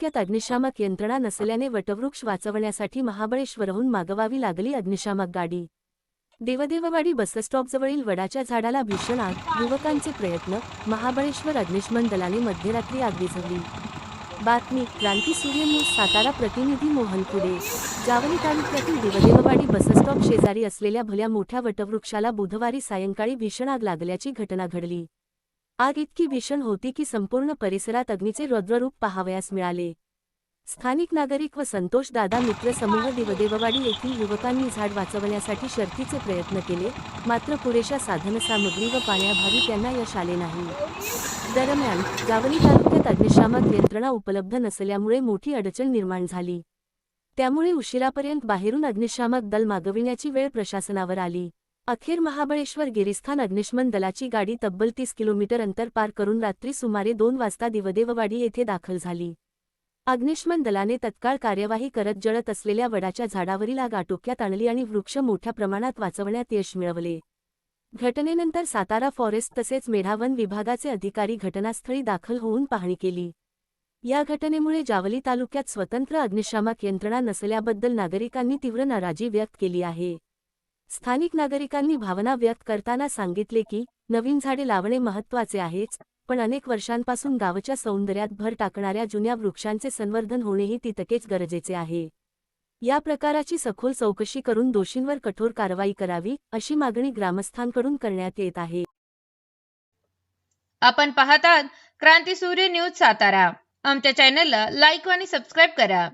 तालुक्यात अग्निशामक यंत्रणा नसल्याने वटवृक्ष वाचवण्यासाठी महाबळेश्वरहून मागवावी लागली अग्निशामक गाडी। देवदेववाडी बसस्टॉपजवळील वडाच्या झाडाला भीषण आग, युवकांचे प्रयत्न, महाबळेश्वर अग्निशमन दलाने मध्यरात्री आग विझवली। बातमी क्रांती सूर्य न्यूज सातारा प्रतिनिधी मोहन कुडे। जावली तालुक्यातील देवदेववाडी बसस्टॉप शेजारी असलेल्या भल्या मोठ्या वटवृक्षाला बुधवारी सायंकाळी भीषण आग लागल्याची घटना घडली। आग इतकी भीषण होती की संपूर्ण परिसरात अग्नीचे रौद्ररूप पाहावयास मिळाले। स्थानिक नागरिक व संतोष दादा मित्र समूह देवदेववाडी येथील युवकांनी झाड वाचवण्यासाठी शर्थीचे प्रयत्न केले, मात्र पुरेशा साधनसामग्री व पाण्याअभावी त्यांना यश आले नाही। दरम्यान जावली तालुक्यात अग्निशामक यंत्रणा उपलब्ध नसल्यामुळे मोठी अडचण निर्माण झाली। त्यामुळे उशिरापर्यंत बाहेरून अग्निशामक दल मागविण्याची वेळ प्रशासनावर आली। अखेर महाबळेश्वर गिरिस्थान अग्निशमन दलाची गाडी तब्बल 30 किलोमीटर अंतर पार करून रात्री सुमारे 2 वाजता देवदेववाडी येथे दाखल झाली। अग्निशमन दलाने तत्काळ कार्यवाही करत जळत असलेल्या वडाच्या झाडावरील आग आटोक्यात आणली आणि वृक्ष मोठ्या प्रमाणात वाचवण्यात यश मिळवले। घटनेनंतर सातारा फॉरेस्ट तसेच मेढा वन विभागाचे अधिकारी घटनास्थळी दाखल होऊन पाहणी केली। या घटनेमुळे जावली तालुक्यात स्वतंत्र अग्निशामक यंत्रणा नसल्याबद्दल नागरिकांनी तीव्र नाराजी व्यक्त केली आहे। स्थानिक नागरिकांनी भावना व्यक्त करताना सांगितले की नवीन झाडे लावणे महत्त्वाचे आहेच, पण अनेक वर्षांपासून गावच्या सौंदर्यात भर टाकणाऱ्या जुन्या वृक्षांचे संवर्धन होणेही तितकेच गरजेचे आहे। या प्रकाराची सखोल चौकशी करून दोषींवर कठोर कारवाई करावी, अशी मागणी ग्रामस्थांकडून करण्यात येत आहे। आपण पाहतात क्रांती सूर्य न्यूज सातारा। आमच्या चॅनलला लाईक आणि सबस्क्राइब करा।